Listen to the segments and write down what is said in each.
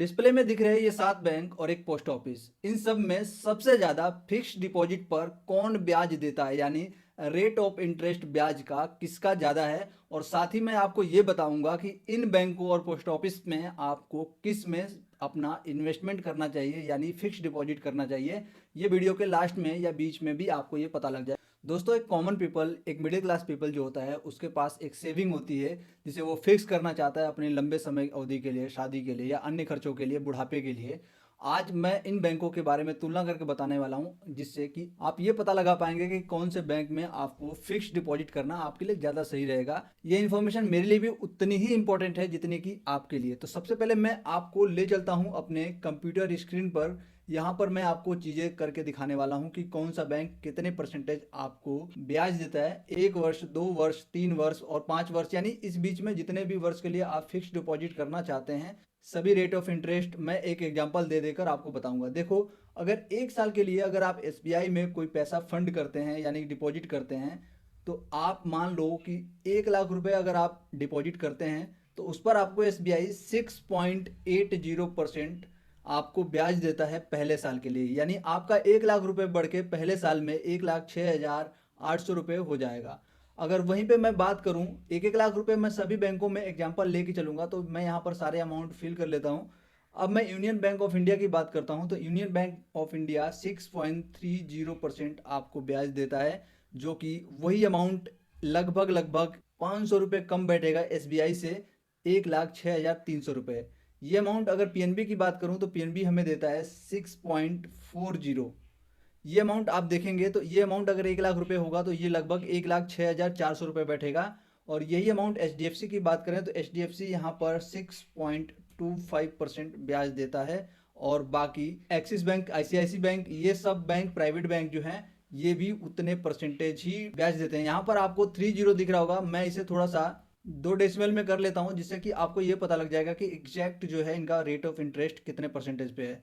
Display में दिख रहे ये 7 बैंक और एक पोस्ट ऑफिस। इन सब में सबसे ज्यादा फिक्स्ड डिपॉजिट पर कौन ब्याज देता है, यानी रेट ऑफ इंटरेस्ट ब्याज का किसका ज्यादा है। और साथ ही मैं आपको ये बताऊंगा कि इन बैंकों और पोस्ट ऑफिस में आपको किस में अपना इन्वेस्टमेंट करना चाहिए, यानी फिक्स्ड डिपॉजिट करना चाहिए। ये वीडियो के लास्ट में या बीच में भी आपको ये पता लग जाए। दोस्तों, एक कॉमन पीपल, एक मिडिल क्लास पीपल जो होता है, उसके पास एक सेविंग होती है जिसे वो फिक्स करना चाहता है अपने लंबे समय अवधि के लिए, शादी के लिए या अन्य खर्चों के लिए, बुढ़ापे के लिए। आज मैं इन बैंकों के बारे में तुलना करके बताने वाला हूं, जिससे कि आप ये पता लगा पाएंगे कि कौन से बैंक में आपको फिक्स्ड डिपॉजिट करना आपके लिए ज़्यादा सही रहेगा। ये इन्फॉर्मेशन मेरे लिए भी उतनी ही इंपॉर्टेंट है जितनी कि आपके लिए। तो सबसे पहले मैं आपको ले चलता हूं अपने कंप्यूटर स्क्रीन पर। यहाँ पर मैं आपको चीज़ें करके दिखाने वाला हूँ कि कौन सा बैंक कितने परसेंटेज आपको ब्याज देता है। 1 वर्ष, 2 वर्ष, 3 वर्ष और 5 वर्ष, यानी इस बीच में जितने भी वर्ष के लिए आप फिक्स्ड डिपॉजिट करना चाहते हैं, सभी रेट ऑफ इंटरेस्ट मैं एक एग्जांपल दे देकर आपको बताऊंगा। देखो, अगर 1 साल के लिए अगर आप एसबीआई में कोई पैसा फंड करते हैं यानी डिपॉजिट करते हैं, तो आप मान लो कि 1 लाख रुपए अगर आप डिपॉजिट करते हैं तो उस पर आपको एसबीआई 6.80% आपको ब्याज देता है पहले साल के लिए। यानी आपका 1 लाख रुपए बढ़ के पहले साल में 1,06,800 रुपये हो जाएगा। अगर वहीं पे मैं बात करूं, एक एक लाख रुपए मैं सभी बैंकों में एग्जांपल लेके चलूंगा, तो मैं यहाँ पर सारे अमाउंट फिल कर लेता हूँ। अब मैं यूनियन बैंक ऑफ इंडिया की बात करता हूँ, तो यूनियन बैंक ऑफ इंडिया 6.30% आपको ब्याज देता है, जो कि वही अमाउंट लगभग लगभग 500 रुपये कम बैठेगा एसबीआई से, 1,06,300 रुपये। ये अमाउंट अगर पीएनबी की बात करूं तो पीएनबी हमें देता है 6.40। ये अमाउंट आप देखेंगे तो ये अमाउंट अगर 1 लाख रुपए होगा तो ये लगभग 1,06,400 रुपये बैठेगा। और यही अमाउंट एचडीएफसी की बात करें तो एचडीएफसी यहाँ पर 6.25% ब्याज देता है। और बाकी एक्सिस बैंक, आईसीआईसी बैंक, ये सब बैंक, प्राइवेट बैंक जो हैं, ये भी उतने परसेंटेज ही ब्याज देते हैं। यहाँ पर आपको 30 दिख रहा होगा, मैं इसे थोड़ा सा 2 डेसिमल में कर लेता हूँ, जिससे कि आपको ये पता लग जाएगा कि एग्जैक्ट जो है इनका रेट ऑफ इंटरेस्ट कितने परसेंटेज पे है।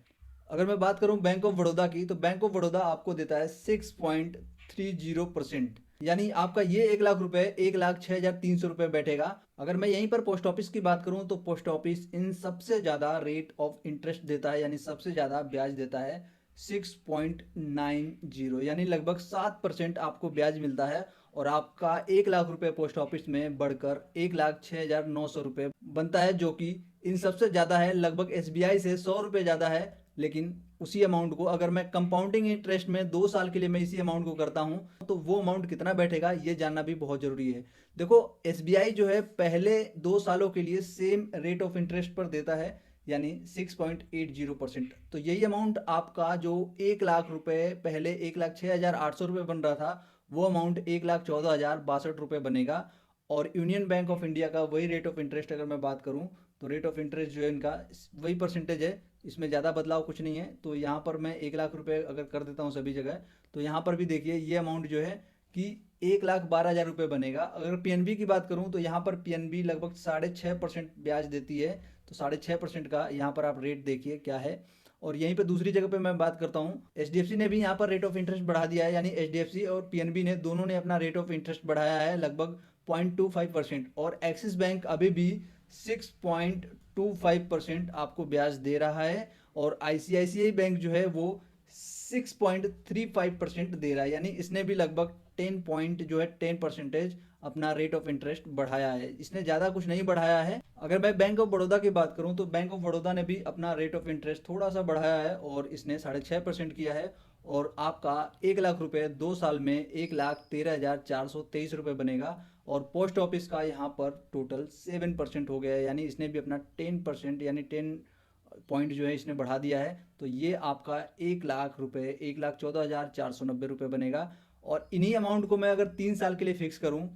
अगर मैं बात करूं बैंक ऑफ बड़ौदा की, तो बैंक ऑफ बड़ौदा आपको देता है 6.30%। यानी आपका ये 1 लाख रुपए 1,06,300 रुपये बैठेगा। अगर मैं यहीं पर पोस्ट ऑफिस की बात करूं तो पोस्ट ऑफिस इन सबसे ज़्यादा रेट ऑफ इंटरेस्ट देता है, यानी सबसे ज़्यादा ब्याज देता है 6.90, यानी लगभग 7% आपको ब्याज मिलता है। और आपका 1 लाख रुपए पोस्ट ऑफिस में बढ़कर 1,06,900 रुपये बनता है, जो कि इन सबसे ज़्यादा है, लगभग एसबीआई से 100 रुपये ज़्यादा है। लेकिन उसी अमाउंट को अगर मैं कंपाउंडिंग इंटरेस्ट में 2 साल के लिए मैं इसी अमाउंट को करता हूं, तो वो अमाउंट कितना बैठेगा ये जानना भी बहुत जरूरी है। देखो, एसबीआई जो है पहले 2 सालों के लिए सेम रेट ऑफ इंटरेस्ट पर देता है, यानी 6.80%। तो यही अमाउंट आपका जो 1 लाख रुपए पहले 1,06,800 रुपये बन रहा था, वो अमाउंट 1,14,062 बनेगा। और यूनियन बैंक ऑफ इंडिया का वही रेट ऑफ इंटरेस्ट अगर मैं बात करूं, तो रेट ऑफ इंटरेस्ट जो है इनका वही परसेंटेज है, इसमें ज़्यादा बदलाव कुछ नहीं है। तो यहाँ पर मैं 1 लाख रुपए अगर कर देता हूँ सभी जगह, तो यहाँ पर भी देखिए ये अमाउंट जो है कि 1,12,000 रुपये बनेगा। अगर पीएनबी की बात करूँ तो यहाँ पर पीएनबी लगभग 6.5% ब्याज देती है। तो 6.5% का यहाँ पर आप रेट देखिए क्या है। और यहीं पे दूसरी जगह पे मैं बात करता हूँ, एचडीएफसी ने भी यहाँ पर रेट ऑफ इंटरेस्ट बढ़ा दिया है, यानी एचडीएफसी और पीएनबी ने दोनों ने अपना रेट ऑफ इंटरेस्ट बढ़ाया है लगभग 0.25%। और एक्सिस बैंक अभी भी 6.25% आपको ब्याज दे रहा है। और आईसीआईसीआई बैंक जो है वो 6.35% दे रहा है, यानी इसने भी लगभग 10 पॉइंट जो है 10% अपना रेट ऑफ इंटरेस्ट बढ़ाया है। इसने ज़्यादा कुछ नहीं बढ़ाया है। अगर मैं बैंक ऑफ बड़ौदा की बात करूं तो बैंक ऑफ बड़ौदा ने भी अपना रेट ऑफ इंटरेस्ट थोड़ा सा बढ़ाया है और इसने 6.5% किया है। और आपका 1 लाख रुपए 2 साल में 1,13,423 रुपये बनेगा। और पोस्ट ऑफिस का यहाँ पर टोटल 7% हो गया है, यानी इसने भी अपना 10% यानी 10 पॉइंट जो है इसने बढ़ा दिया है। तो ये आपका 1 लाख रुपए 1,14,490 रुपये बनेगा। और इन्हीं अमाउंट को मैं अगर 3 साल के लिए फिक्स करूं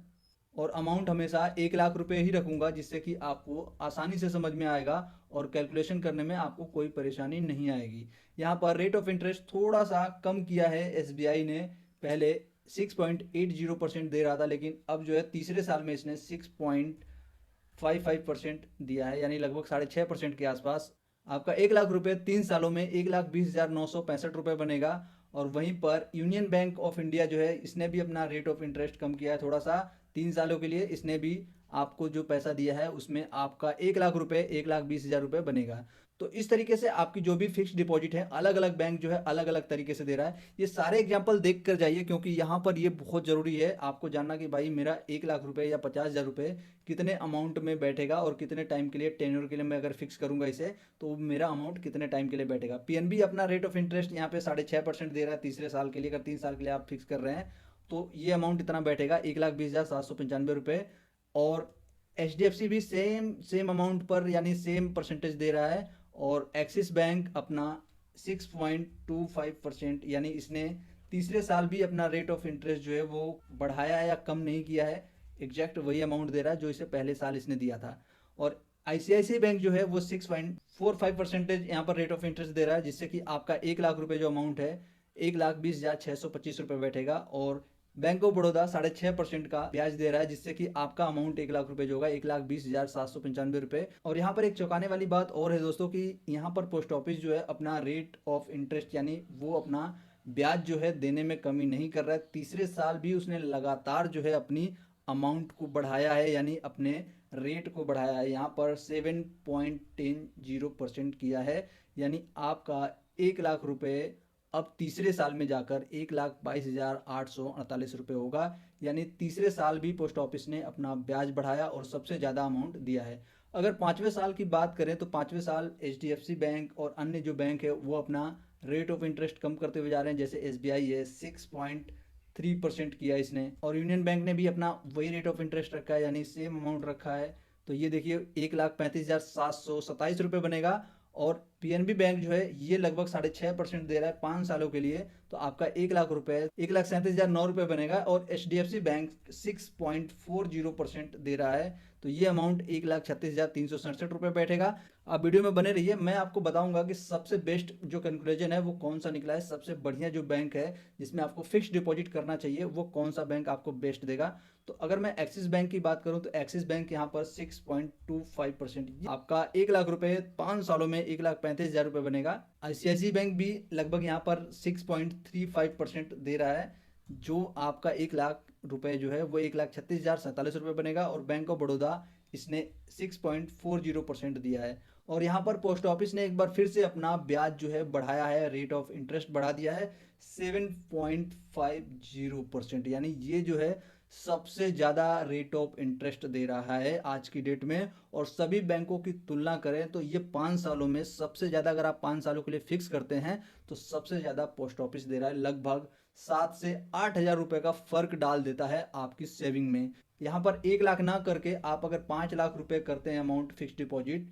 और अमाउंट हमेशा 1 लाख रुपए ही रखूंगा, जिससे कि आपको आसानी से समझ में आएगा और कैलकुलेशन करने में आपको कोई परेशानी नहीं आएगी। यहाँ पर रेट ऑफ इंटरेस्ट थोड़ा सा कम किया है एसबीआई ने। पहले 6.80% दे रहा था, लेकिन अब जो है तीसरे साल में इसने 6.55% दिया है, यानी लगभग 6.5% के आसपास। आपका 1 लाख रुपए 3 सालों में 1,20,965 रुपये बनेगा। और वहीं पर यूनियन बैंक ऑफ इंडिया जो है इसने भी अपना रेट ऑफ इंटरेस्ट कम किया है थोड़ा सा। 3 सालों के लिए इसने भी आपको जो पैसा दिया है उसमें आपका 1 लाख रुपए 1,20,000 रुपये बनेगा। तो इस तरीके से आपकी जो भी फिक्स्ड डिपॉजिट है अलग अलग बैंक जो है अलग अलग तरीके से दे रहा है। ये सारे एग्जांपल देख कर जाइए, क्योंकि यहाँ पर ये बहुत ज़रूरी है आपको जानना कि भाई मेरा 1 लाख रुपए या 50,000 रुपए कितने अमाउंट में बैठेगा और कितने टाइम के लिए, टेन्योर के लिए मैं अगर फिक्स करूंगा इसे तो मेरा अमाउंट कितने टाइम के लिए बैठेगा। पीएनबी अपना रेट ऑफ इंटरेस्ट यहाँ पे 6.5% दे रहा है तीसरे साल के लिए। अगर 3 साल के लिए आप फिक्स कर रहे हैं तो ये अमाउंट इतना बैठेगा 1,20,795 रुपये। और एच डी एफ सी भी सेम सेम अमाउंट पर यानी सेम परसेंटेज दे रहा है। और एक्सिस बैंक अपना 6.25% यानी इसने तीसरे साल भी अपना रेट ऑफ इंटरेस्ट जो है वो बढ़ाया है या कम नहीं किया है, एग्जैक्ट वही अमाउंट दे रहा है जो इसे पहले साल इसने दिया था। और आईसीआईसी बैंक जो है वो 6.45% यहाँ पर रेट ऑफ इंटरेस्ट दे रहा है, जिससे कि आपका 1 लाख रुपए जो अमाउंट है 1,20,625 रुपये बैठेगा। और बैंक ऑफ बड़ौदा 6.5% का ब्याज दे रहा है, जिससे कि आपका अमाउंट 1 लाख रुपए जो होगा 1,20,795 रुपये। और यहाँ पर एक चौंकाने वाली बात और है दोस्तों कि यहाँ पर पोस्ट ऑफिस जो है अपना रेट ऑफ इंटरेस्ट यानी वो अपना ब्याज जो है देने में कमी नहीं कर रहा है। तीसरे साल भी उसने लगातार जो है अपनी अमाउंट को बढ़ाया है, यानी अपने रेट को बढ़ाया है। यहाँ पर 7.10% किया है, यानी आपका 1 लाख रुपए अब तीसरे साल में जाकर 1,22,848 रुपये होगा। यानी तीसरे साल भी पोस्ट ऑफिस ने अपना ब्याज बढ़ाया और सबसे ज़्यादा अमाउंट दिया है। अगर 5वें साल की बात करें तो 5वें साल एचडीएफसी बैंक और अन्य जो बैंक है वो अपना रेट ऑफ इंटरेस्ट कम करते हुए जा रहे हैं। जैसे एसबीआई है 6.3% किया इसने, और यूनियन बैंक ने भी अपना वही रेट ऑफ इंटरेस्ट रखा है यानी सेम अमाउंट रखा है। तो ये देखिए 1,35,727 रुपये बनेगा। और पीएनबी बैंक जो है ये लगभग 6.5% दे रहा है 5 सालों के लिए, तो आपका 1 लाख रुपए 1,37,009 रुपये बनेगा। और H D F C bank 6.40% दे रहा है, तो ये अमाउंट 1,36,367 रुपये बैठेगा। आप वीडियो में बने रहिए, मैं आपको बताऊंगा कि सबसे बेस्ट जो कंक्लूजन है वो कौन सा निकला है, सबसे बढ़िया जो बैंक है जिसमें आपको फिक्स डिपॉजिट करना चाहिए वो कौन सा बैंक आपको बेस्ट देगा। तो अगर मैं एक्सिस बैंक की बात करूं तो एक्सिस बैंक यहाँ पर 6.25%, आपका 1 लाख रुपए 5 सालों में 1,35,000 रुपये बनेगा। आईसीआईसी बैंक भी लगभग यहाँ पर 6.35% दे रहा है, जो आपका 1 लाख रुपए जो है वो 1,36,047 रुपये बनेगा। और बैंक ऑफ बड़ौदा इसने 6.40% दिया है। और यहाँ पर पोस्ट ऑफिस ने एक बार फिर से अपना ब्याज जो है बढ़ाया है, रेट ऑफ इंटरेस्ट बढ़ा दिया है 7.50%, यानी ये जो है सबसे ज़्यादा रेट ऑफ इंटरेस्ट दे रहा है आज की डेट में। और सभी बैंकों की तुलना करें तो ये 5 सालों में सबसे ज़्यादा, अगर आप 5 सालों के लिए फिक्स करते हैं तो सबसे ज़्यादा पोस्ट ऑफिस दे रहा है। लगभग 7 से 8 हज़ार रुपये का फर्क डाल देता है आपकी सेविंग में। यहाँ पर 1 लाख ना करके आप अगर 5 लाख रुपए करते हैं अमाउंट फिक्स डिपॉजिट,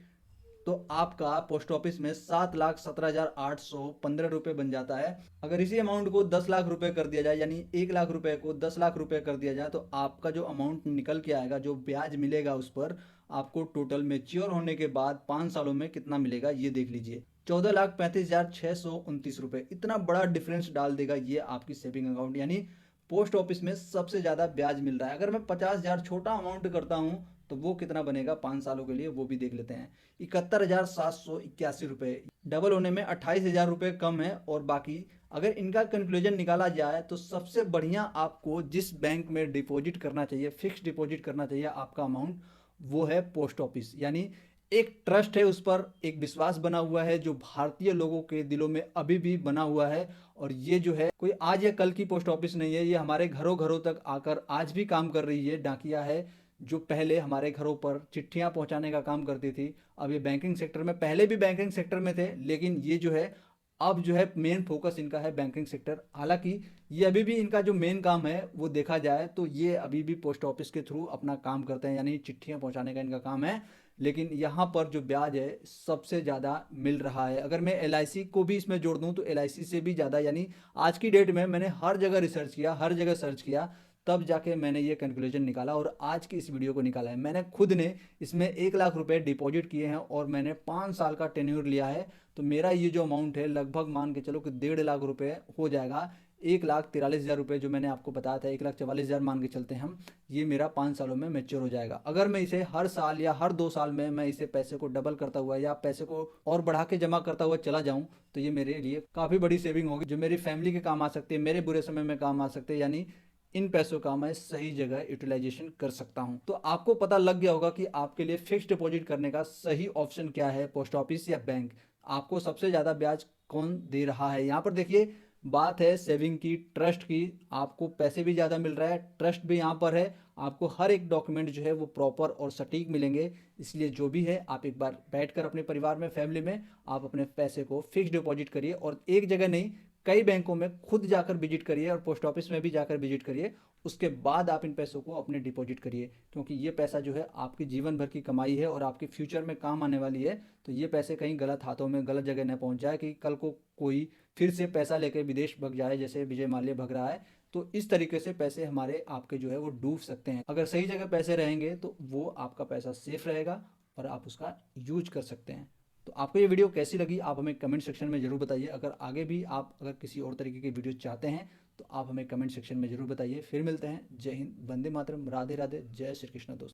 तो आपका पोस्ट ऑफिस में 7,17,815 रुपये बन जाता है। अगर इसी अमाउंट को 10 लाख रुपए कर दिया जाए, यानी 1 लाख रुपए को 10 लाख रुपए कर दिया जाए, तो आपका जो अमाउंट निकल के आएगा, जो ब्याज मिलेगा उस पर आपको टोटल मेच्योर होने के बाद 5 सालों में कितना मिलेगा ये देख लीजिए, 14,35,629 रुपये। इतना बड़ा डिफरेंस डाल देगा ये आपकी सेविंग अकाउंट, यानी पोस्ट ऑफिस में सबसे ज़्यादा ब्याज मिल रहा है। अगर मैं 50,000 छोटा अमाउंट करता हूँ तो वो कितना बनेगा 5 सालों के लिए वो भी देख लेते हैं, 71,781 रुपये। डबल होने में 28,000 रुपये कम है। और बाकी अगर इनका कंक्लूजन निकाला जाए तो सबसे बढ़िया आपको जिस बैंक में डिपॉजिट करना चाहिए, फिक्स डिपॉजिट करना चाहिए आपका अमाउंट, वो है पोस्ट ऑफिस। यानी एक ट्रस्ट है, उस पर एक विश्वास बना हुआ है जो भारतीय लोगों के दिलों में अभी भी बना हुआ है। और ये जो है कोई आज या कल की पोस्ट ऑफिस नहीं है, ये हमारे घरों घरों तक आकर आज भी काम कर रही है। डाकिया है जो पहले हमारे घरों पर चिट्ठियां पहुंचाने का काम करती थी, अब ये बैंकिंग सेक्टर में, पहले भी बैंकिंग सेक्टर में थे, लेकिन ये जो है अब जो है मेन फोकस इनका है बैंकिंग सेक्टर। हालांकि ये अभी भी इनका जो मेन काम है वो देखा जाए तो ये अभी भी पोस्ट ऑफिस के थ्रू अपना काम करते हैं, यानी चिट्ठियां पहुंचाने का इनका काम है। लेकिन यहाँ पर जो ब्याज है सबसे ज़्यादा मिल रहा है। अगर मैं एलआईसी को भी इसमें जोड़ दूँ तो एलआईसी से भी ज़्यादा, यानी आज की डेट में मैंने हर जगह रिसर्च किया, हर जगह सर्च किया, तब जाके मैंने ये कंक्लूजन निकाला और आज की इस वीडियो को निकाला है। मैंने खुद ने इसमें 1 लाख रुपए डिपॉजिट किए हैं और मैंने 5 साल का टेन्योर लिया है। तो मेरा ये जो अमाउंट है लगभग मान के चलो कि 1.5 लाख रुपए हो जाएगा। 1,43,000 रुपये जो मैंने आपको बताया था, 1,44,000 मान के चलते हैं हम, ये मेरा 5 सालों में मैच्योर हो जाएगा। अगर मैं इसे हर साल या हर 2 साल में मैं इसे पैसे को डबल करता हुआ या पैसे को और बढ़ा के जमा करता हुआ चला जाऊं तो ये मेरे लिए काफ़ी बड़ी सेविंग होगी, जो मेरी फैमिली के काम आ सकती है, मेरे बुरे समय में काम आ सकते हैं। यानी इन पैसों का मैं सही जगह यूटिलाइजेशन कर सकता हूं। तो आपको पता लग गया होगा कि आपके लिए फिक्स्ड डिपॉजिट करने का सही ऑप्शन क्या है, पोस्ट ऑफिस या बैंक। आपको सबसे ज़्यादा ब्याज कौन दे रहा है, यहाँ पर देखिए बात है सेविंग की, ट्रस्ट की। आपको पैसे भी ज़्यादा मिल रहा है, ट्रस्ट भी यहाँ पर है, आपको हर एक डॉक्यूमेंट जो है वो प्रॉपर और सटीक मिलेंगे। इसलिए जो भी है आप एक बार बैठकर अपने परिवार में, फैमिली में आप अपने पैसे को फिक्स डिपॉजिट करिए, और एक जगह नहीं कई बैंकों में खुद जाकर विजिट करिए और पोस्ट ऑफिस में भी जाकर विजिट करिए। उसके बाद आप इन पैसों को अपने डिपॉजिट करिए, क्योंकि ये पैसा जो है आपकी जीवन भर की कमाई है और आपके फ्यूचर में काम आने वाली है। तो ये पैसे कहीं गलत हाथों में, गलत जगह न पहुंच जाए कि कल को कोई फिर से पैसा लेकर विदेश भग जाए, जैसे विजय माल्या भग रहा है। तो इस तरीके से पैसे हमारे आपके जो है वो डूब सकते हैं। अगर सही जगह पैसे रहेंगे तो वो आपका पैसा सेफ रहेगा और आप उसका यूज कर सकते हैं। तो आपको ये वीडियो कैसी लगी आप हमें कमेंट सेक्शन में ज़रूर बताइए। अगर आगे भी आप अगर किसी और तरीके की वीडियो चाहते हैं तो आप हमें कमेंट सेक्शन में ज़रूर बताइए। फिर मिलते हैं। जय हिंद, वंदे मातरम, राधे राधे, जय श्री कृष्ण दोस्तों।